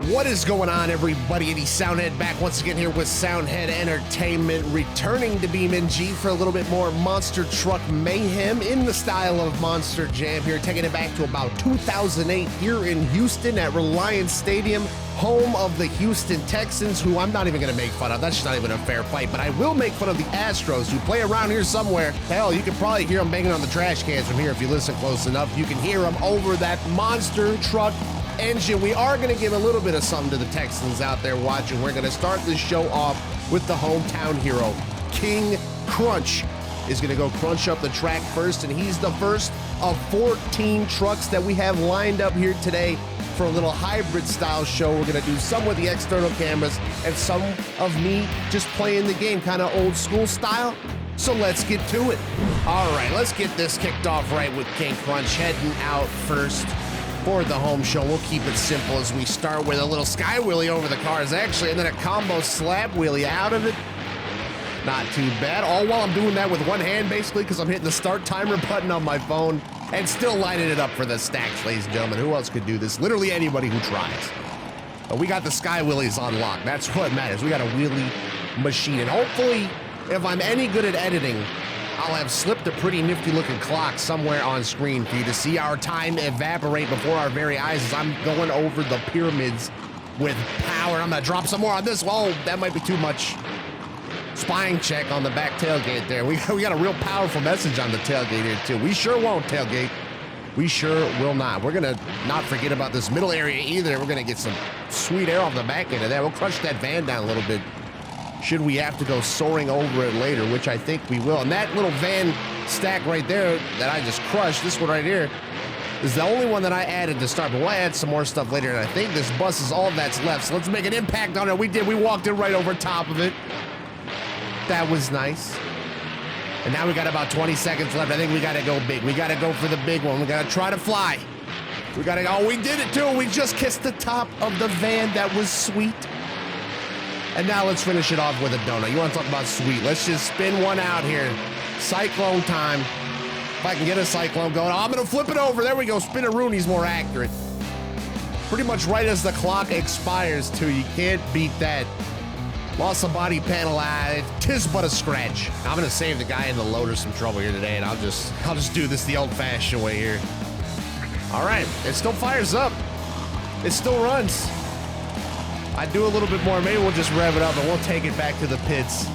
What is going on, everybody? Ed Soundhead back once again here with Soundhead Entertainment, returning to BeamNG for a little bit more Monster Truck Mayhem in the style of Monster Jam here, taking it back to about 2008 here in Houston at Reliance Stadium, home of the Houston Texans, who I'm not even going to make fun of. That's just not even a fair fight, but I will make fun of the Astros, who play around here somewhere. Hell, you can probably hear them banging on the trash cans from here if you listen close enough. You can hear them over that Monster Truck engine. We are going to give a little bit of something to the Texans out there watching. We're going to start this show off with the hometown hero. King Crunch is going to go crunch up the track first, and he's the first of 14 trucks that we have lined up here today for a little hybrid style show. We're going to do some with the external cameras and some of me just playing the game, kind of old school style. So let's get to it. All right, let's get this kicked off right with King Crunch heading out first for the home show. We'll keep it simple as we start with a little sky wheelie over the cars, actually, and then a combo slab wheelie out of it. Not too bad. All while I'm doing that with one hand, basically, because I'm hitting the start timer button on my phone and still lining it up for the stacks, ladies and gentlemen. Who else could do this? Literally anybody who tries. But we got the sky wheelies on lock. That's what matters. We got a wheelie machine, and hopefully, if I'm any good at editing, I'll have slipped a pretty nifty looking clock somewhere on screen for you to see our time evaporate before our very eyes as I'm going over the pyramids with power. I'm gonna drop some more on this. Whoa, that might be too much. Spying check on the back tailgate there. We got a real powerful message on the tailgate here too. We sure won't tailgate. We sure will not. We're gonna not forget about this middle area either. We're gonna get some sweet air off the back end of that. We'll crush that van down a little bit should we have to go soaring over it later, which I think we will. And that little van stack right there that I just crushed, this one right here, is the only one that I added to start, but we'll add some more stuff later, and I think this bus is all that's left, so let's make an impact on it. We did. We walked it right over top of it. That was nice. And now we got about 20 seconds left. I think we got to go big. We got to go for the big one. We got to try to fly. We got to, oh, we did it too. We just kissed the top of the van. That was sweet. And now let's finish it off with a donut. You want to talk about sweet? Let's just spin one out here. Cyclone time. If I can get a cyclone going, oh, I'm going to flip it over. There we go. Spin-a-rooney's more accurate. Pretty much right as the clock expires, too. You can't beat that. Lost the body panel. Tis but a scratch. I'm going to save the guy in the loader some trouble here today, and I'll just do this the old-fashioned way here. All right. It still fires up. It still runs. I do a little bit more. Maybe we'll just rev it up and we'll take it back to the pits.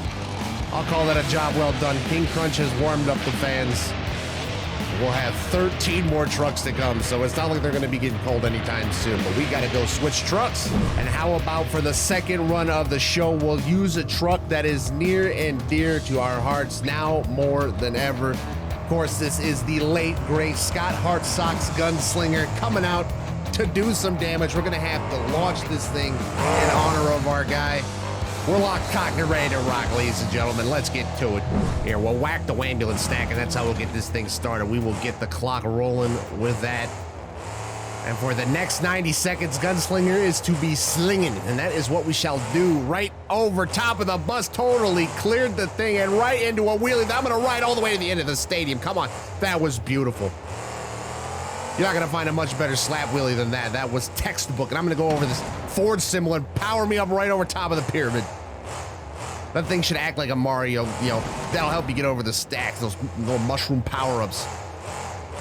I'll call that a job well done. King Crunch has warmed up the fans. We'll have 13 more trucks to come, so it's not like they're going to be getting cold anytime soon, but we got to go switch trucks. And how about for the second run of the show, we'll use a truck that is near and dear to our hearts now more than ever. Of course, this is the late, great Scott Hartsock's Gunslinger coming out to do some damage. We're gonna have to launch this thing in honor of our guy. We're locked, cocked, and ready to rock, ladies and gentlemen. Let's get to it. Here, we'll whack the ambulance stack, and that's how we'll get this thing started. We will get the clock rolling with that. And for the next 90 seconds, Gunslinger is to be slinging, and that is what we shall do. Right over top of the bus, totally cleared the thing, and right into a wheelie. I'm gonna ride all the way to the end of the stadium. Come on, that was beautiful. You're not going to find a much better slap wheelie than that. That was textbook. And I'm going to go over this Ford symbol and power me up right over top of the pyramid. That thing should act like a Mario, you know. That'll help you get over the stacks, those little mushroom power-ups.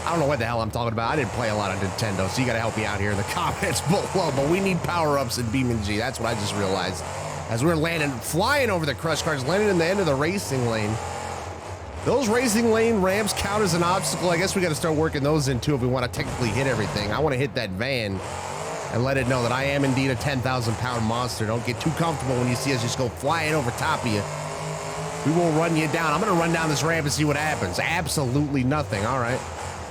I don't know what the hell I'm talking about. I didn't play a lot of Nintendo, so you got to help me out here in the comments below. But we need power-ups in BeamNG. That's what I just realized. As we're landing, flying over the crush cars, landing in the end of the racing lane. Those racing lane ramps count as an obstacle. I guess we got to start working those in too if we want to technically hit everything. I want to hit that van and let it know that I am indeed a 10,000-pound monster. Don't get too comfortable when you see us just go flying over top of you. We will run you down. I'm going to run down this ramp and see what happens. Absolutely nothing. All right.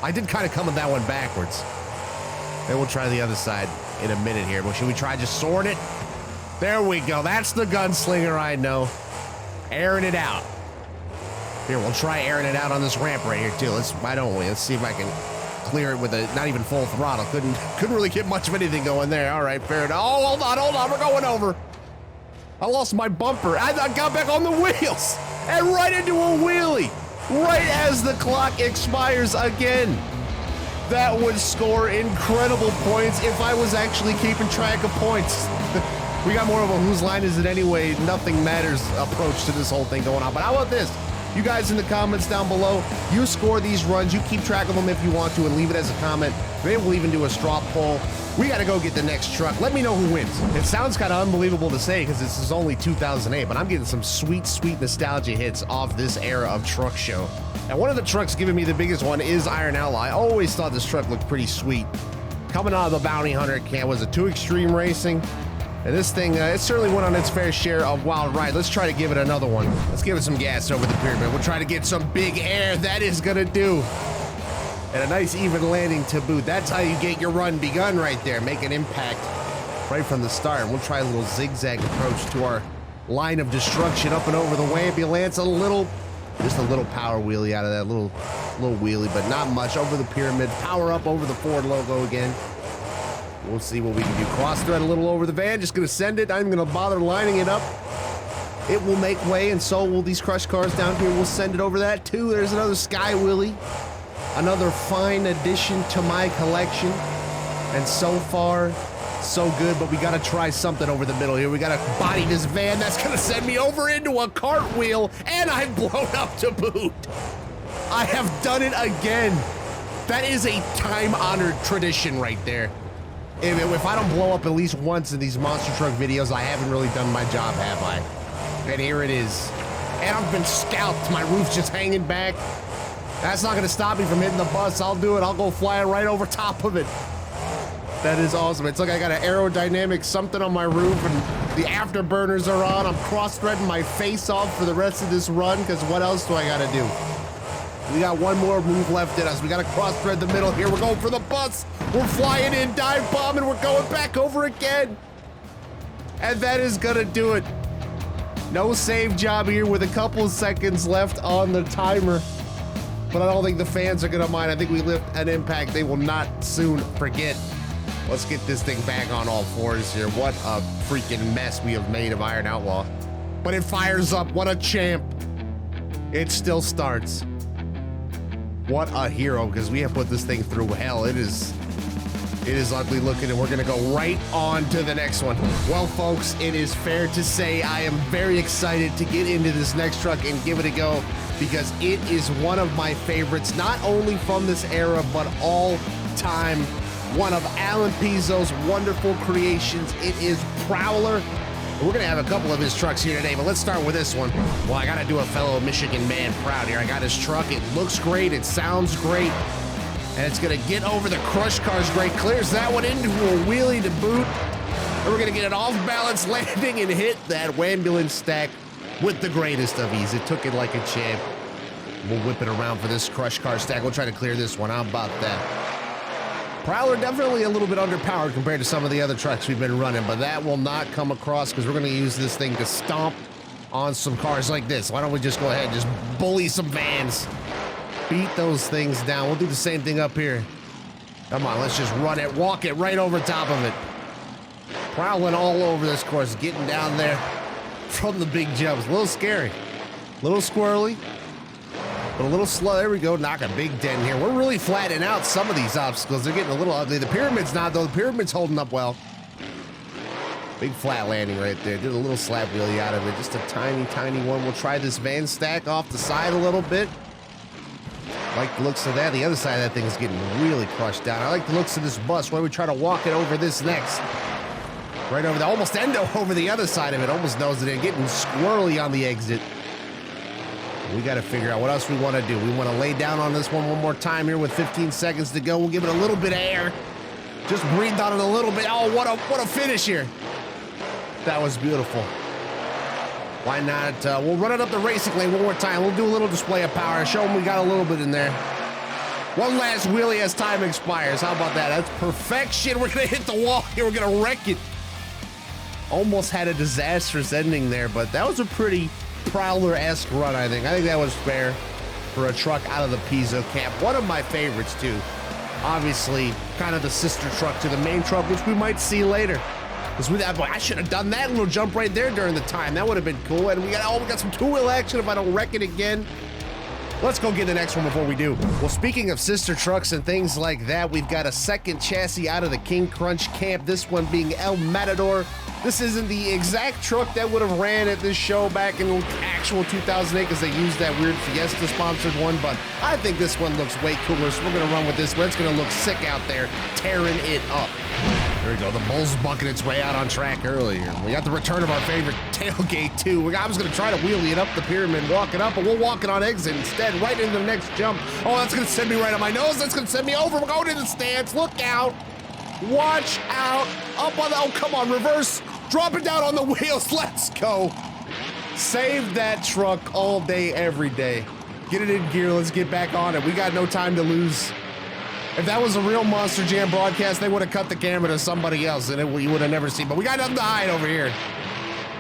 I did kind of come with that one backwards. Then we'll try the other side in a minute here. But should we try just soaring it? There we go. That's the Gunslinger I know. Airing it out. Here, we'll try airing it out on this ramp right here, too. Why don't we? Let's see if I can clear it with a, not even full throttle. Couldn't really get much of anything going there. All right, fair enough. Oh, hold on. We're going over. I lost my bumper. I got back on the wheels and right into a wheelie. Right as the clock expires again. That would score incredible points if I was actually keeping track of points. We got more of a whose line is it anyway, nothing matters approach to this whole thing going on. But how about this? You guys in the comments down below, you score these runs, you keep track of them if you want to, and leave it as a comment. Maybe we'll even do a straw poll. We gotta go get the next truck. Let me know who wins. It sounds kind of unbelievable to say because this is only 2008, but I'm getting some sweet, sweet nostalgia hits off this era of truck show. And one of the trucks giving me the biggest one is Iron Outlaw. I always thought this truck looked pretty sweet. Coming out of the Bounty Hunter camp, was it 2 Extreme Racing? And this thing, it certainly went on its fair share of wild ride. Let's try to give it another one. Let's give it some gas over the pyramid. We'll try to get some big air. That is gonna do. And a nice even landing to boot. That's how you get your run begun right there. Make an impact right from the start. We'll try a little zigzag approach to our line of destruction up and over the ambulance. Just a little power wheelie out of that, little wheelie, but not much. Over the pyramid, power up over the Ford logo again. We'll see what we can do. Cross thread a little over the van, just gonna send it. I'm gonna bother lining it up. It will make way, and so will these crush cars down here. We'll send it over that too. There's another Sky Wheelie. Another fine addition to my collection. And so far, so good, but we gotta try something over the middle here. We gotta body this van. That's gonna send me over into a cartwheel, and I've blown up to boot. I have done it again. That is a time-honored tradition right there. If I don't blow up at least once in these monster truck videos, I haven't really done my job, have I? And here it is. And I've been scalped. My roof's just hanging back. That's not gonna stop me from hitting the bus. I'll do it. I'll go flying right over top of it. That is awesome. It's like I got an aerodynamic something on my roof and the afterburners are on. I'm cross-threading my face off for the rest of this run because what else do I gotta do? We got one more move left in us. We gotta cross-thread the middle here. We're going for the bus. We're flying in, dive bombing. We're going back over again. And that is gonna do it. No save job here with a couple seconds left on the timer. But I don't think the fans are gonna mind. I think we left an impact they will not soon forget. Let's get this thing back on all fours here. What a freaking mess we have made of Iron Outlaw. But it fires up, what a champ. It still starts. What a hero, because we have put this thing through hell. It is ugly looking, and we're gonna go right on to the next one. Well, folks, it is fair to say I am very excited to get into this next truck and give it a go, because it is one of my favorites, not only from this era, but all time. One of Alan Pizzo's wonderful creations. It is Prowler. We're gonna have a couple of his trucks here today, but let's start with this one. Well, I gotta do a fellow Michigan man proud here. I got his truck. It looks great. It sounds great. And it's gonna get over the crush cars great. Clears that one into a wheelie to boot. And we're gonna get an off-balance landing and hit that ambulance stack with the greatest of ease. It took it like a champ. We'll whip it around for this crush car stack. We'll try to clear this one. How about that? Prowler definitely a little bit underpowered compared to some of the other trucks we've been running, but that will not come across because we're going to use this thing to stomp on some cars like this. Why don't we just go ahead and just bully some vans? Beat those things down. We'll do the same thing up here. Come on, let's just run it, walk it right over top of it. Prowling all over this course, getting down there from the big jumps. A little scary, a little squirrely. But a little slow. There we go. Knock a big dent here. We're really flattening out some of these obstacles. They're getting a little ugly. The pyramid's not, though. The pyramid's holding up well. Big flat landing right there. Did a little slap wheelie out of it. Just a tiny, tiny one. We'll try this van stack off the side a little bit. Like the looks of that. The other side of that thing is getting really crushed down. I like the looks of this bus. Why don't we try to walk it over this next? Right over there. Almost endo over the other side of it. Almost nose it in. Getting squirrely on the exit. We got to figure out what else we want to do. We want to lay down on this one more time here with 15 seconds to go. We'll give it a little bit of air. Just breathe on it a little bit. Oh, what a finish here. That was beautiful. Why not? We'll run it up the racing lane one more time. We'll do a little display of power. Show them we got a little bit in there. One last wheelie as time expires. How about that? That's perfection. We're going to hit the wall here. We're going to wreck it. Almost had a disastrous ending there, but that was a pretty Prowler-esque run, I think. I think that was fair for a truck out of the Pizzo camp. One of my favorites, too. Obviously, kind of the sister truck to the main truck, which we might see later. Because with that, boy, I should have done that little jump right there during the time. That would have been cool. And we got some two-wheel action if I don't wreck it again. Let's go get the next one before we do. Well, speaking of sister trucks and things like that, we've got a second chassis out of the King Crunch camp, this one being El Matador. This isn't the exact truck that would have ran at this show back in actual 2008 because they used that weird Fiesta sponsored one, but I think this one looks way cooler, so we're gonna run with this one. It's gonna look sick out there, tearing it up. There we go, the Bull's bucking its way out on track earlier. We got the return of our favorite tailgate too. I was gonna try to wheelie it up the pyramid, walk it up, but we'll walk it on exit instead, right into the next jump. Oh, that's gonna send me right on my nose. That's gonna send me over. We're going to the stance. Look out. Watch out. Up on the, oh, come on, reverse. Drop it down on the wheels. Let's go. Save that truck all day, every day. Get it in gear. Let's get back on it. We got no time to lose. If that was a real Monster Jam broadcast, they would have cut the camera to somebody else and you would have never seen. But we got nothing to hide over here.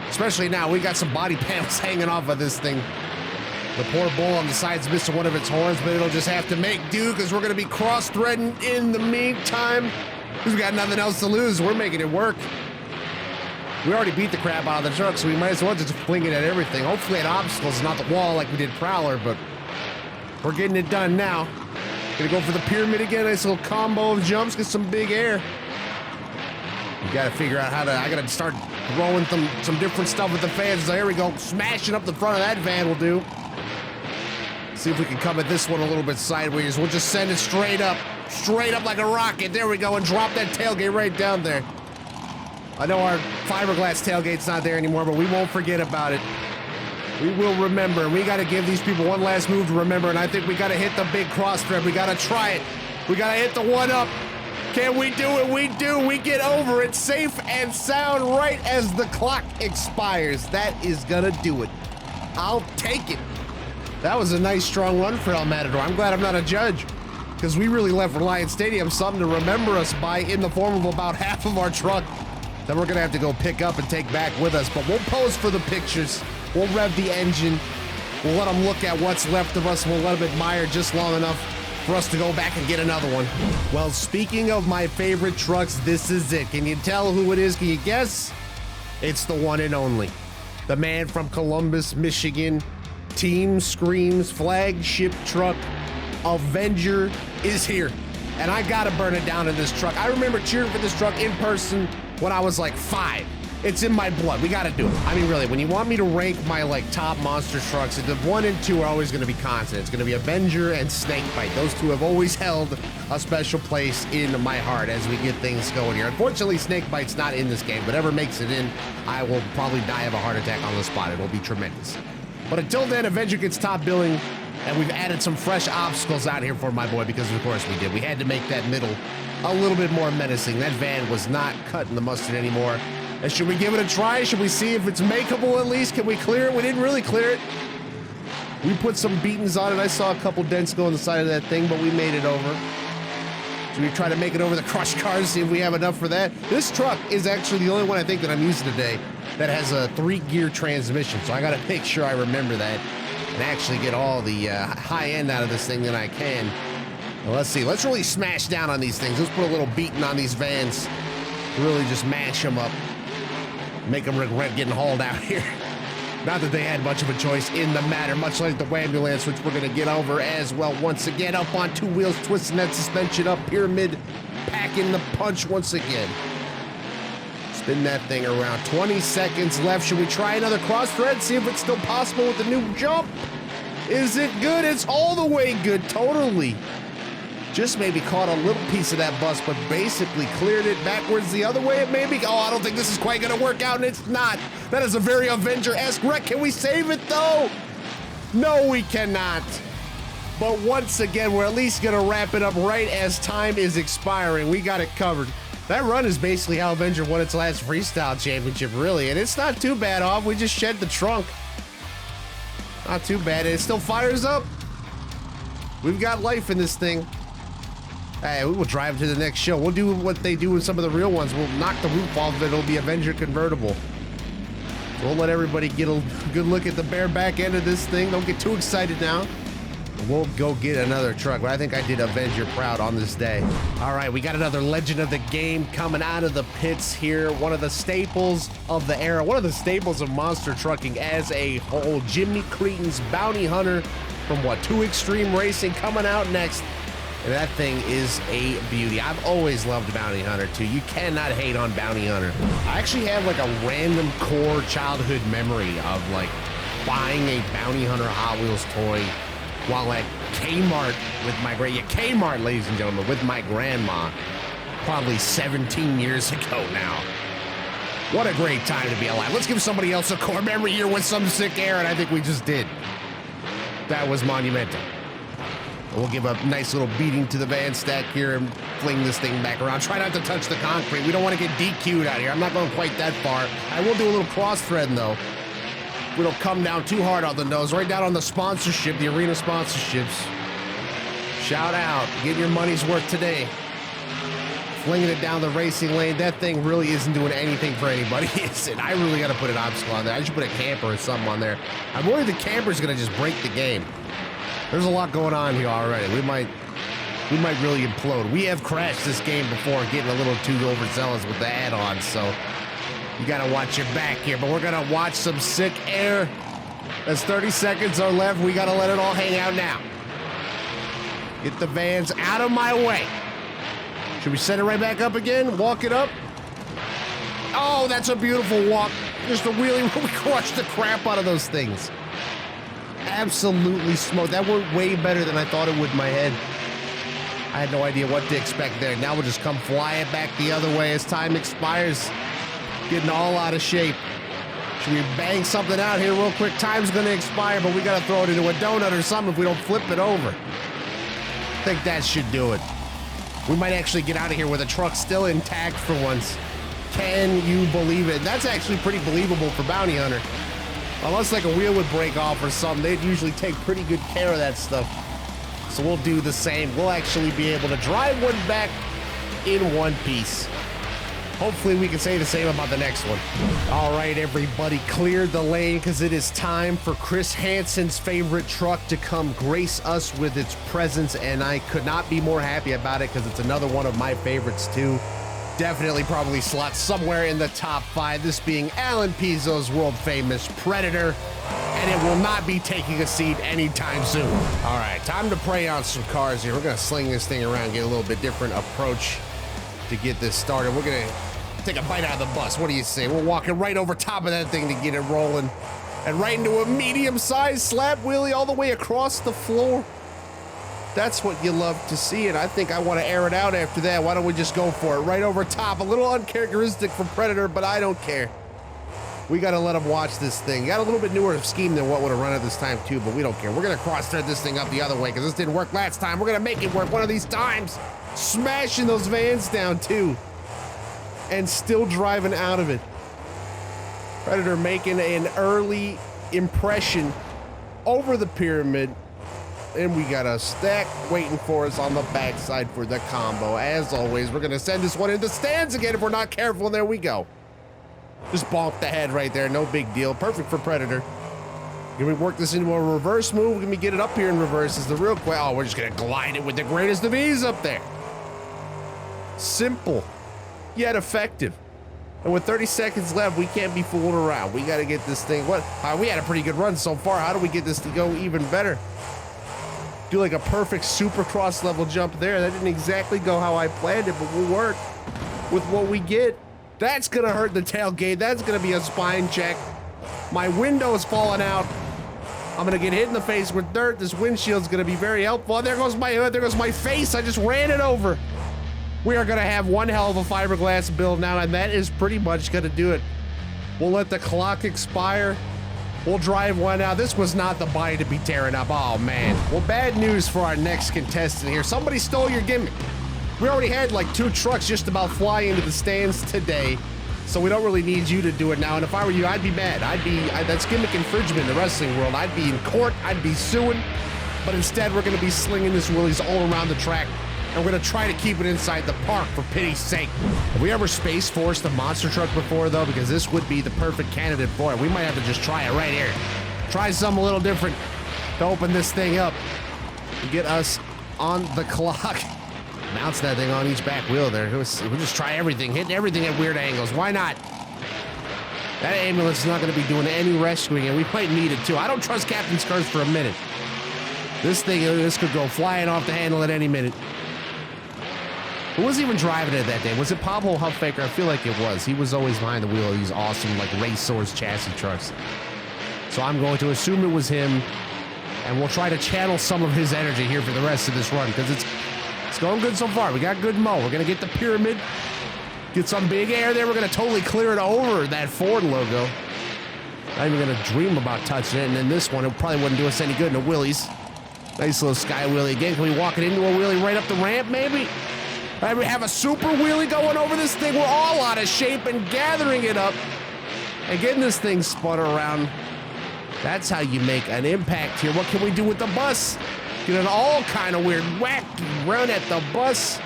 Especially now, we got some body panels hanging off of this thing. The poor bull on the side's missing one of its horns, but it'll just have to make do because we're going to be cross-threading in the meantime. Because we got nothing else to lose. We're making it work. We already beat the crap out of the truck, so we might as well just fling it at everything. Hopefully at obstacles, not the wall like we did Prowler, but we're getting it done now. Gonna go for the pyramid again. Nice little combo of jumps, get some big air. You gotta figure out how to, I gotta start throwing some different stuff with the fans. So here we go, smashing up the front of that van will do. See if we can come at this one a little bit sideways. We'll just send it straight up like a rocket. There we go, and drop that tailgate right down there. I know our fiberglass tailgate's not there anymore, but we won't forget about it. We will remember. We got to give these people one last move to remember, and I think we got to hit the big cross thread. We got to try it. We got to hit the one up. Can we do it? We do. We get over it safe and sound right as the clock expires. That is going to do it. I'll take it. That was a nice, strong run for El Matador. I'm glad I'm not a judge, because we really left Reliance Stadium something to remember us by in the form of about half of our truck that we're going to have to go pick up and take back with us. But we'll pose for the pictures. We'll rev the engine. We'll let them look at what's left of us. We'll let them admire just long enough for us to go back and get another one. Well, speaking of my favorite trucks, this is it. Can you tell who it is? Can you guess? It's the one and only. The man from Columbus, Michigan. Team Scream's flagship truck, Avenger, is here. And I gotta burn it down in this truck. I remember cheering for this truck in person when I was like 5. It's in my blood. We gotta do it. I mean, really, when you want me to rank my like top monster trucks, the 1 and 2 are always gonna be constant. It's gonna be Avenger and Snakebite. Those two have always held a special place in my heart as we get things going here. Unfortunately, Snakebite's not in this game. Whatever makes it in, I will probably die of a heart attack on the spot. It'll be tremendous. But until then, Avenger gets top billing, and we've added some fresh obstacles out here for my boy, because of course we did. We had to make that middle a little bit more menacing. That van was not cutting the mustard anymore. And should we give it a try? Should we see if it's makeable at least? Can we clear it? We didn't really clear it. We put some beatings on it. I saw a couple dents go on the side of that thing, but we made it over. Should we try to make it over the crushed cars, see if we have enough for that? This truck is actually the only one I think that I'm using today that has a 3-gear transmission, so I gotta make sure I remember that and actually get all the high end out of this thing that I can. Well, let's see. Let's really smash down on these things. Let's put a little beating on these vans. Really just mash them up. Make them regret getting hauled out here. Not that they had much of a choice in the matter, much like the Wambulance, which we're gonna get over as well. Once again, up on 2 wheels, twisting that suspension up, pyramid, packing the punch once again. Spin that thing around. 20 seconds left. Should we try another cross thread? See if it's still possible with the new jump. Is it good? It's all the way good, totally. Just maybe caught a little piece of that bus, but basically cleared it backwards the other way. It may be. Oh, I don't think this is quite gonna work out, and it's not. That is a very Avenger-esque wreck. Can we save it though? No, we cannot. But once again, we're at least gonna wrap it up right as time is expiring. We got it covered. That run is basically how Avenger won its last freestyle championship, really, and it's not too bad off. We just shed the trunk. Not too bad. It still fires up. We've got life in this thing. Hey, we will drive to the next show. We'll do what they do in some of the real ones. We'll knock the roof off of it. It'll be Avenger convertible. We'll let everybody get a good look at the bare back end of this thing. Don't get too excited now. We'll go get another truck, but I think I did Avenger proud on this day. All right, we got another legend of the game coming out of the pits here. One of the staples of the era, one of the staples of monster trucking as a whole. Jimmy Creton's Bounty Hunter from what, 2 Extreme Racing coming out next. And that thing is a beauty. I've always loved Bounty Hunter too. You cannot hate on Bounty Hunter. I actually have like a random core childhood memory of like buying a Bounty Hunter Hot Wheels toy while at Kmart with my Kmart, ladies and gentlemen, with my grandma, probably 17 years ago now. What a great time to be alive. Let's give somebody else a core memory here with some sick air, and I think we just did. That was monumental. We'll give a nice little beating to the van stack here and fling this thing back around. Try not to touch the concrete. We don't want to get DQ'd out here. I'm not going quite that far. I will do a little cross threading though. We don't come down too hard on the nose. Right down on the sponsorship, the arena sponsorships. Shout out. Get your money's worth today. Flinging it down the racing lane. That thing really isn't doing anything for anybody, is it? I really got to put an obstacle on there. I should put a camper or something on there. I'm worried the camper's going to just break the game. There's a lot going on here already. We might really implode. We have crashed this game before, getting a little too overzealous with the add-ons, so you gotta watch your back here. But we're gonna watch some sick air. As 30 seconds are left, we gotta let it all hang out now. Get the vans out of my way. Should we set it right back up again? Walk it up? Oh, that's a beautiful walk. Just a wheelie where we crushed the crap out of those things. Absolutely smoked. That worked way better than I thought it would in my head. I had no idea what to expect there. Now we'll just come flying back the other way as time expires. Getting all out of shape. Should we bang something out here real quick? Time's gonna expire, but we gotta throw it into a donut or something if we don't flip it over. I think that should do it. We might actually get out of here with a truck still intact for once. Can you believe it? That's actually pretty believable for Bounty Hunter. Unless like a wheel would break off or something, they'd usually take pretty good care of that stuff. So we'll do the same. We'll actually be able to drive one back in one piece. Hopefully we can say the same about the next one. All right, everybody, cleared the lane because it is time for Chris Hansen's favorite truck to come grace us with its presence, and I could not be more happy about it because it's another one of my favorites too. Definitely probably slots somewhere in the top 5, this being Alan Pizzo's world-famous Predator, and it will not be taking a seat anytime soon. All right, time to prey on some cars here. We're gonna sling this thing around, get a little bit different approach to get this started. We're gonna take a bite out of the bus. What do you say? We're walking right over top of that thing to get it rolling, and right into a medium-sized slab wheelie all the way across the floor. That's what you love to see, and I think I want to air it out after that. Why don't we just go for it? Right over top. A little uncharacteristic for Predator, but I don't care. We got to let him watch this thing. Got a little bit newer scheme than what would have run at this time, too, but we don't care. We're going to cross-thread this thing up the other way because this didn't work last time. We're going to make it work one of these times. Smashing those vans down, too, and still driving out of it. Predator making an early impression over the pyramid. And we got a stack waiting for us on the backside for the combo. As always, we're gonna send this one into stands again if we're not careful, and there we go. Just bonk the head right there, no big deal. Perfect for Predator. Can we work this into a reverse move? Can we get it up here in reverse is the real question. Oh, we're just gonna glide it with the greatest of ease up there. Simple, yet effective. And with 30 seconds left, we can't be fooled around. We gotta get this thing, we had a pretty good run so far. How do we get this to go even better? Do like a perfect supercross level jump there. That didn't exactly go how I planned it, but we'll work with what we get. That's gonna hurt the tailgate. That's gonna be a spine check. My window is falling out. I'm gonna get hit in the face with dirt. This windshield's gonna be very helpful. Oh, there goes my face. I just ran it over. We are gonna have one hell of a fiberglass build now, and that is pretty much gonna do it. We'll let the clock expire. We'll drive one out. This was not the body to be tearing up. Oh, man. Well, bad news for our next contestant here. Somebody stole your gimmick. We already had like 2 trucks just about fly into the stands today, so we don't really need you to do it now. And if I were you, I'd be mad. That's gimmick infringement in the wrestling world. I'd be in court. I'd be suing. But instead, we're going to be slinging this willies all around the track, and we're going to try to keep it inside the park, for pity's sake. Have we ever Space Forced a monster truck before, though? Because this would be the perfect candidate for it. We might have to just try it right here. Try something a little different to open this thing up and get us on the clock. Bounce that thing on each back wheel there. We'll just try everything, hitting everything at weird angles. Why not? That ambulance is not going to be doing any rescuing, and we might need it, too. I don't trust Captain's cars for a minute. This could go flying off the handle at any minute. Who was even driving it that day? Was it Pablo Huffbaker? I feel like it was. He was always behind the wheel of these awesome, like, Racehorse chassis trucks. So I'm going to assume it was him, and we'll try to channel some of his energy here for the rest of this run, because it's going good so far. We got good mo. We're going to get the pyramid, get some big air there. We're going to totally clear it over that Ford logo. Not even going to dream about touching it. And then this one, it probably wouldn't do us any good in the wheelies. Nice little sky wheelie again. Can we walk it into a wheelie right up the ramp, maybe? All right, we have a super wheelie going over this thing. We're all out of shape and gathering it up and getting this thing spun around. That's how you make an impact here. What can we do with the bus? Get an all kind of weird wacky run at the bus.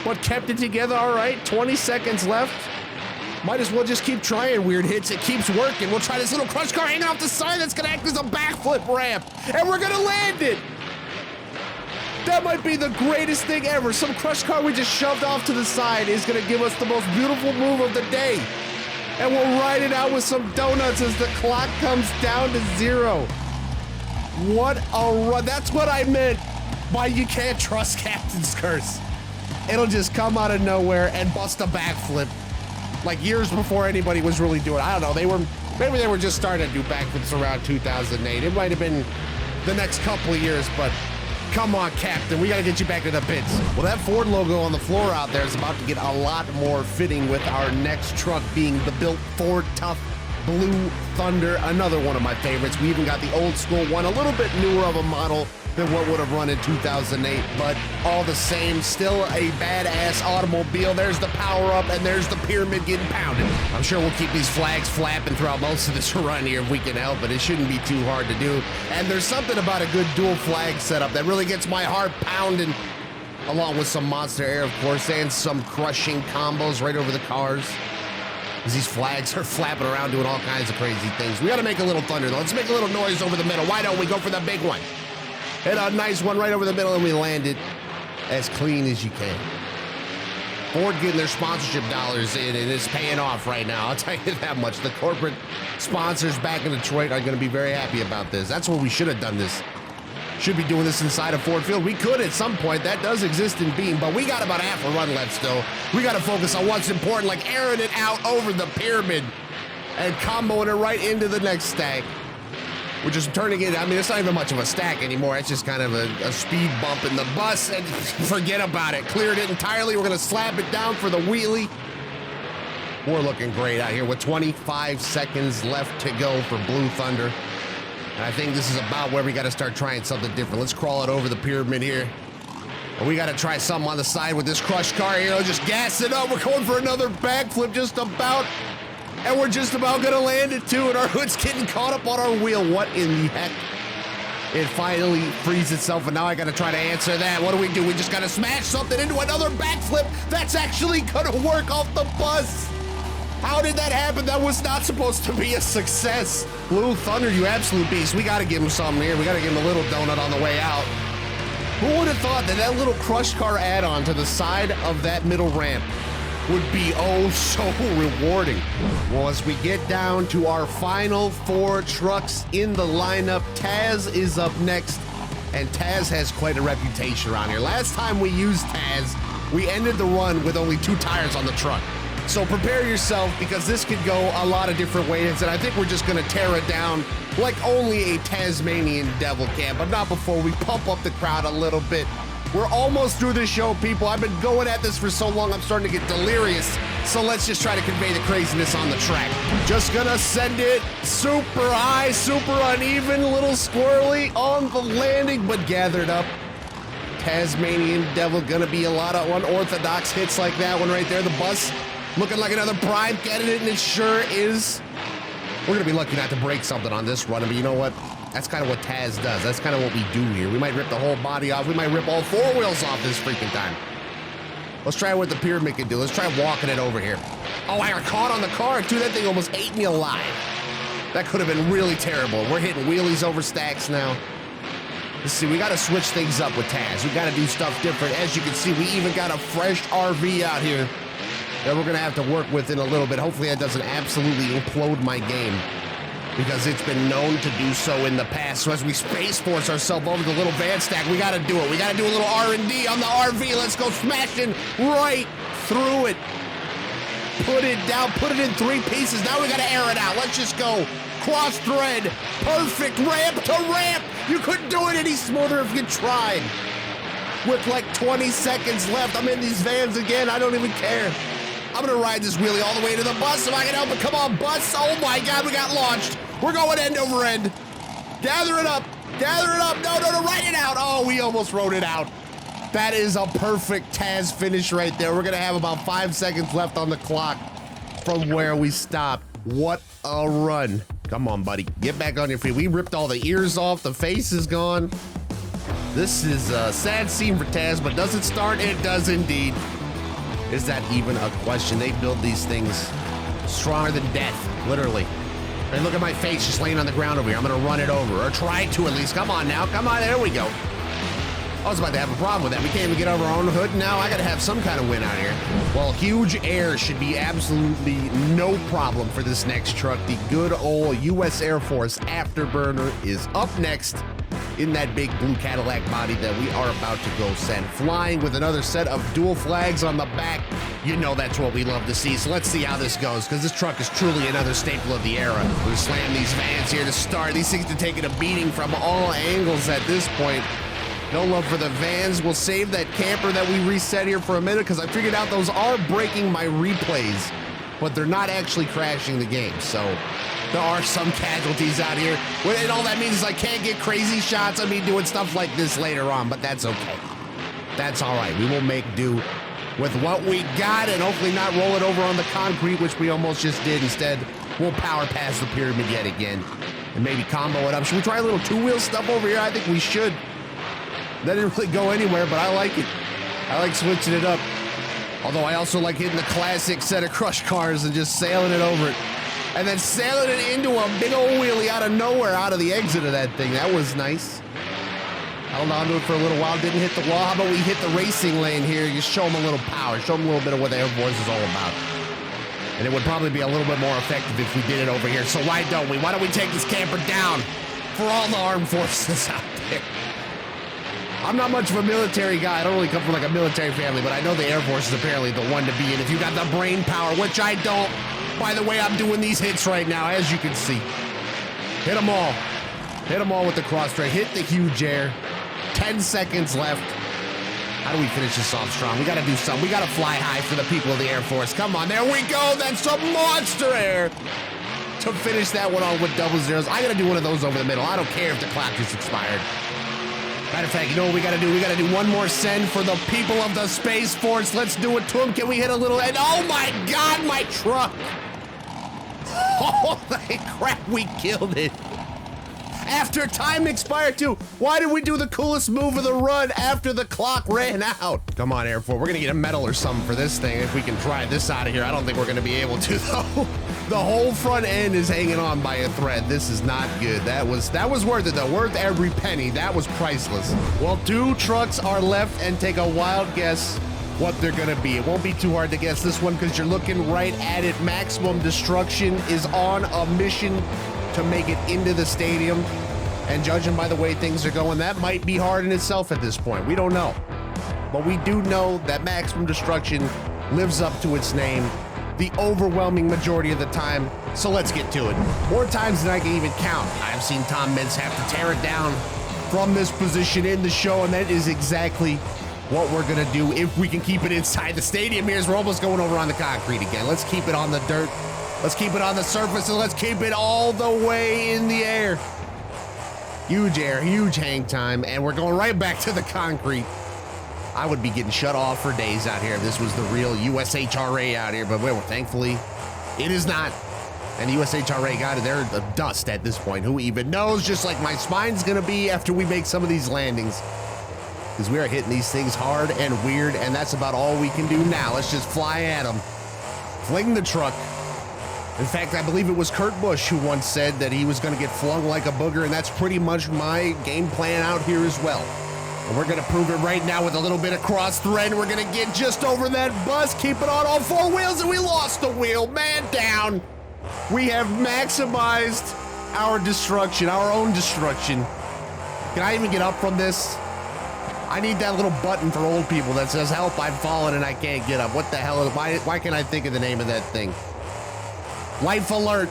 What kept it together? All right, 20 seconds left. Might as well just keep trying weird hits. It keeps working. We'll try this little crush car hanging off the side that's gonna act as a backflip ramp. And we're gonna land it. That might be the greatest thing ever. Some crush car we just shoved off to the side is gonna give us the most beautiful move of the day. And we'll ride it out with some donuts as the clock comes down to 0. What a run. That's what I meant by you can't trust Captain's Curse. It'll just come out of nowhere and bust a backflip. Like years before anybody was really doing it. I don't know, maybe they were just starting to do backflips around 2008. It might have been the next couple of years, but come on, Captain, we gotta get you back to the pits. Well, that Ford logo on the floor out there is about to get a lot more fitting with our next truck being the built Ford Tough Blue Thunder, another one of my favorites. We even got the old school one, a little bit newer of a model than what would have run in 2008, but all the same, still a badass automobile. There's the power up and there's the pyramid getting pounded. I'm sure we'll keep these flags flapping throughout most of this run here if we can help it. It shouldn't be too hard to do. And there's something about a good dual flag setup that really gets my heart pounding, along with some monster air, of course, and some crushing combos right over the cars. As these flags are flapping around doing all kinds of crazy things. We gotta make a little thunder though. Let's make a little noise over the middle. Why don't we go for the big one? Hit a nice one right over the middle and we land it as clean as you can. Ford getting their sponsorship dollars in and it's paying off right now. I'll tell you that much. The corporate sponsors back in Detroit are gonna be very happy about this. That's where we should have done this. Should be doing this inside of Ford Field. We could at some point. That does exist in Beam, but we got about half a run left still. We got to focus on what's important, like airing it out over the pyramid and comboing it right into the next stack. We're just turning it, I mean, it's not even much of a stack anymore. It's just kind of a speed bump in the bus, and forget about it. Cleared it entirely. We're going to slap it down for the wheelie. We're looking great out here with 25 seconds left to go for Blue Thunder. And I think this is about where we got to start trying something different. Let's crawl it over the pyramid here. And we got to try something on the side with this crush car here. Let's just gas it up. We're going for another backflip just about. And we're just about going to land it too. And our hood's getting caught up on our wheel. What in the heck? It finally frees itself. And now I got to try to answer that. What do? We just got to smash something into another backflip. That's actually going to work off the bus. How did that happen? That was not supposed to be a success. Blue Thunder, you absolute beast. We got to give him something here. We got to give him a little donut on the way out. Who would have thought that that little crush car add-on to the side of that middle ramp would be oh so rewarding? Well, as we get down to our final 4 trucks in the lineup, Taz is up next, and Taz has quite a reputation around here. Last time we used Taz, we ended the run with only 2 tires on the truck. So prepare yourself, because this could go a lot of different ways, and I think we're just gonna tear it down like only a Tasmanian devil can, but not before we pump up the crowd a little bit. We're almost through the show, people. I've been going at this for so long, I'm starting to get delirious. So let's just try to convey the craziness on the track. Just gonna send it super high, super uneven, a little squirrely on the landing, but gathered up. Tasmanian devil, gonna be a lot of unorthodox hits like that one right there. The bus looking like another prime candidate, and it sure is. We're gonna be lucky not to break something on this run, but you know what? That's kind of what Taz does. That's kind of what we do here. We might rip the whole body off. We might rip all 4 wheels off this freaking time. Let's try what the pyramid can do. Let's try walking it over here. Oh, I got caught on the car, too. That thing almost ate me alive. That could have been really terrible. We're hitting wheelies over stacks now. Let's see, we got to switch things up with Taz. We got to do stuff different. As you can see, we even got a fresh RV out here that we're gonna have to work with in a little bit. Hopefully that doesn't absolutely implode my game. because it's been known to do so in the past. So as we space force ourselves over the little van stack, we gotta do it. We gotta do a little R&D on the RV. Let's go smashing right through it. Put it down, put it in 3 pieces. Now we gotta air it out. Let's just go. Cross thread, perfect ramp to ramp. You couldn't do it any smoother if you tried. With like 20 seconds left, I'm in these vans again. I don't even care. I'm gonna ride this wheelie all the way to the bus if I can help it. Come on, bus. Oh my God, we got launched. We're going end over end. Gather it up, gather it up. No, ride it out. Oh, we almost rode it out. That is a perfect Taz finish right there. We're gonna have about 5 seconds left on the clock from where we stopped. What a run. Come on, buddy, get back on your feet. We ripped all the ears off, the face is gone. This is a sad scene for Taz, but does it start? It does indeed. Is that even a question? They build these things stronger than death, literally. And look at my face just laying on the ground over here. I'm gonna run it over, or try to at least. Come on now, come on, there we go. I was about to have a problem with that. We can't even get over our own hood now. I gotta have some kind of win out here. Well, huge air should be absolutely no problem for this next truck. The good old U.S. Air Force Afterburner is up next in that big blue Cadillac body that we are about to go send flying with another set of dual flags on the back. You know that's what we love to see. So let's see how this goes, because this truck is truly another staple of the era. We slam these vans here to start. These things are taking a beating from all angles at this point. No love for the vans. We'll save that camper that we reset here for a minute, because I figured out those are breaking my replays, but they're not actually crashing the game. So there are some casualties out here. And all that means is I can't get crazy shots of me doing stuff like this later on, but that's okay. That's all right. We will make do with what we got and hopefully not roll it over on the concrete, which we almost just did. Instead, we'll power past the pyramid yet again and maybe combo it up. Should we try a little two-wheel stuff over here? I think we should. That didn't really go anywhere, but I like it. I like switching it up. Although I also like hitting the classic set of crush cars and just sailing it over it. And then sailing it into a big old wheelie out of nowhere, out of the exit of that thing. That was nice. Held on to it for a little while, didn't hit the wall. How about we hit the racing lane here? Just show them a little power, show them a little bit of what the Air Force is all about. And it would probably be a little bit more effective if we did it over here. So why don't we? Why don't we take this camper down for all the armed forces out there? I'm not much of a military guy. I don't really come from like a military family, but I know the Air Force is apparently the one to be in. If you got the brain power, which I don't. By the way, I'm doing these hits right now, as you can see. Hit them all. Hit them all with the cross straight. Hit the huge air. 10 seconds left. How do we finish this off strong? We gotta do something. We gotta fly high for the people of the Air Force. Come on, there we go. That's some monster air to finish that one on with double zeros. I gotta do one of those over the middle. I don't care if the clock is expired. Matter of fact, you know what we gotta do? We gotta do one more send for the people of the Space Force. Let's do it to them. Can we hit a little end? Oh my God, my truck. Holy crap, we killed it. After time expired too. Why did we do the coolest move of the run after the clock ran out? Come on, Air Force. We're gonna get a medal or something for this thing if we can try this out of here. I don't think we're gonna be able to though. The whole front end is hanging on by a thread. This is not good. That was worth it though. Worth every penny. That was priceless. Well, 2 trucks are left, and take a wild guess what they're gonna be. It won't be too hard to guess this one because you're looking right at it. Maximum Destruction is on a mission to make it into the stadium. And judging by the way things are going, that might be hard in itself at this point. We don't know. But we do know that Maximum Destruction lives up to its name the overwhelming majority of the time. So let's get to it. More times than I can even count, I've seen Tom Mintz have to tear it down from this position in the show, and that is exactly what we're gonna do if we can keep it inside the stadium. Here's we're almost going over on the concrete again. Let's keep it on the dirt. Let's keep it on the surface, and let's keep it all the way in the air. Huge air, huge hang time, and we're going right back to the concrete. I would be getting shut off for days out here if this was the real USHRA out here, but well, thankfully it is not. And the USHRA got it. They're the dust at this point. Who even knows? Just like my spine's gonna be after we make some of these landings. Because we are hitting these things hard and weird, and that's about all we can do now. Let's just fly at them. Fling the truck. In fact, I believe it was Kurt Busch who once said that he was going to get flung like a booger, and that's pretty much my game plan out here as well. And we're going to prove it right now with a little bit of cross thread. We're going to get just over that bus, keep it on all 4 wheels, and we lost the wheel. Man down. We have maximized our destruction, our own destruction. Can I even get up from this? I need that little button for old people that says, help, I've fallen and I can't get up. What the hell? Why can't I think of the name of that thing? Life alert.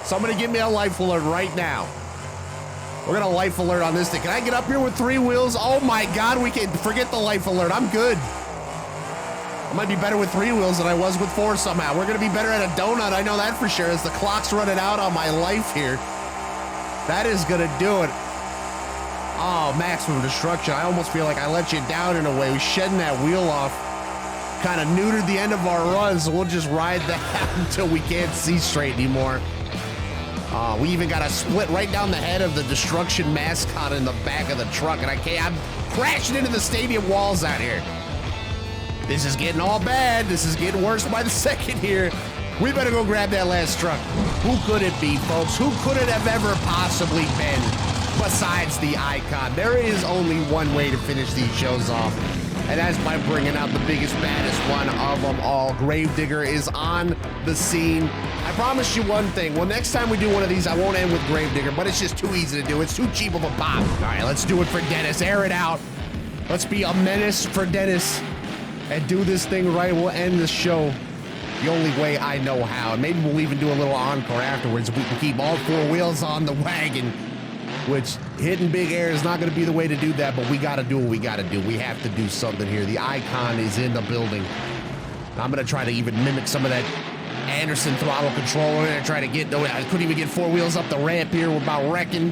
Somebody give me a life alert right now. We're gonna life alert on this thing. Can I get up here with 3 wheels? Oh my God, we can forget the life alert. I'm good. I might be better with 3 wheels than I was with 4 somehow. We're gonna be better at a donut, I know that for sure, as the clock's running out on my life here. That is gonna do it. Oh, maximum destruction. I almost feel like I let you down in a way. We're shedding that wheel off. Kind of neutered the end of our run, so we'll just ride that until we can't see straight anymore. We even got a split right down the head of the destruction mascot in the back of the truck, and I'm crashing into the stadium walls out here. This is getting all bad. This is getting worse by the second here. We better go grab that last truck. Who could it be, folks? Who could it have ever possibly been besides the icon? There is only one way to finish these shows off, and that's by bringing out the biggest, baddest one of them all. Gravedigger is on the scene. I promise you one thing. Well, next time we do one of these, I won't end with Gravedigger, but it's just too easy to do. It's too cheap of a pop. All right, let's do it for Dennis. Air it out. Let's be a menace for Dennis and do this thing right. We'll end the show the only way I know how. And maybe we'll even do a little encore afterwards if we can keep all 4 wheels on the wagon, which hitting big air is not going to be the way to do that, but we got to do what we got to do. We have to do something here. The icon is in the building. I'm going to try to even mimic some of that Anderson throttle controller and try to get, I couldn't even get 4 wheels up the ramp here. We're about wrecking,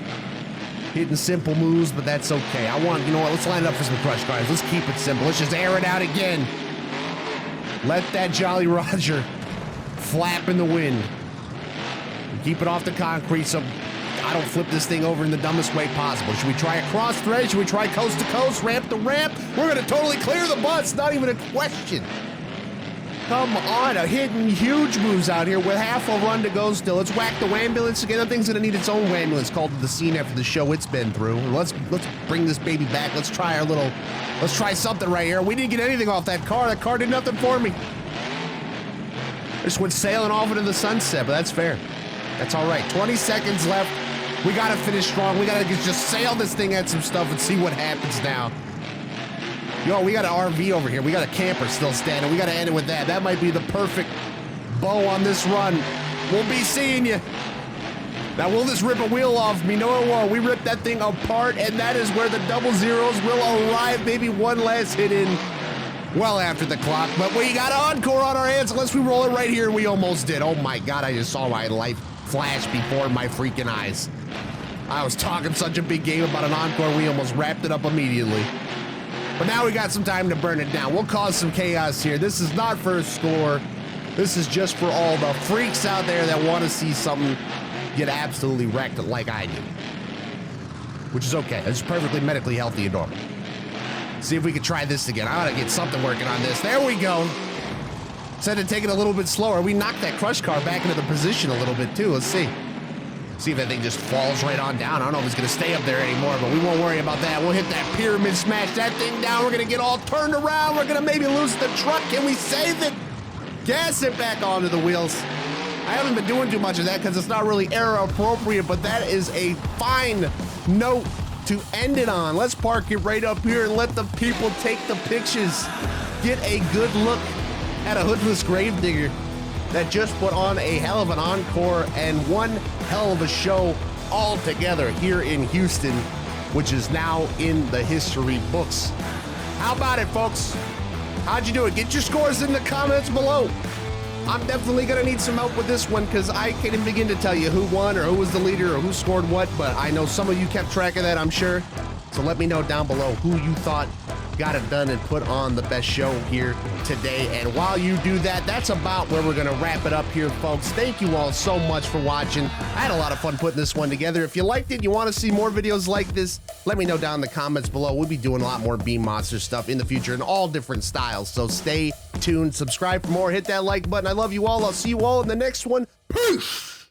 hitting simple moves, but that's okay. I want, you know what, let's line it up for some crush cars. Let's keep it simple. Let's just air it out again. Let that Jolly Roger flap in the wind. Keep it off the concrete so I don't flip this thing over in the dumbest way possible. Should we try a cross thread? Should we try coast to coast, ramp to ramp? We're gonna totally clear the bus, not even a question. Come on, hitting huge moves out here with half a run to go still. Let's whack the ambulance again. That thing's gonna need its own ambulance called to the scene after the show it's been through. Let's bring this baby back. Let's try something right here. We didn't get anything off that car. That car did nothing for me. I just went sailing off into the sunset, but that's fair. That's all right. 20 seconds left. We gotta finish strong. We gotta just sail this thing at some stuff and see what happens now. Yo, we got an RV over here. We got a camper still standing. We gotta end it with that. That might be the perfect bow on this run. We'll be seeing you. Now, will this rip a wheel off me? No, it won't. We ripped that thing apart, and that is where the double zeros will arrive. Maybe one last hit in well after the clock, but we got an encore on our hands unless we roll it right here. We almost did. Oh my God, I just saw my life flash before my freaking eyes. I was talking such a big game about an encore, we almost wrapped it up immediately. But now we got some time to burn it down. We'll cause some chaos here. This is not for a score. This is just for all the freaks out there that want to see something get absolutely wrecked like I do. Which is okay. It's perfectly medically healthy and normal. See if we can try this again. I ought to get something working on this. There we go. Instead of taking it a little bit slower, we knocked that crush car back into the position a little bit too. Let's see. See if that thing just falls right on down. I don't know if it's gonna stay up there anymore, but we won't worry about that. We'll hit that pyramid, smash that thing down. We're gonna get all turned around. We're gonna maybe lose the truck. Can we save it? Gas it back onto the wheels. I haven't been doing too much of that because it's not really era appropriate, but that is a fine note to end it on. Let's park it right up here and let the people take the pictures. Get a good look at a hoodless gravedigger that just put on a hell of an encore and one hell of a show all together here in Houston, which is now in the history books. How about it, folks? How'd you do it? Get your scores in the comments below. I'm definitely gonna need some help with this one because I can't even begin to tell you who won or who was the leader or who scored what, but I know some of you kept track of that, I'm sure. So let me know down below who you thought got it done and put on the best show here today. And while you do that, that's about where we're gonna wrap it up here, folks. Thank you all so much for watching. I had a lot of fun putting this one together. If you liked it, you want to see more videos like this, let me know down in the comments below. We'll be doing a lot more Beam Monster stuff in the future in all different styles. So stay tuned, subscribe for more, hit that like button. I love you all. I'll see you all in the next one. Peace!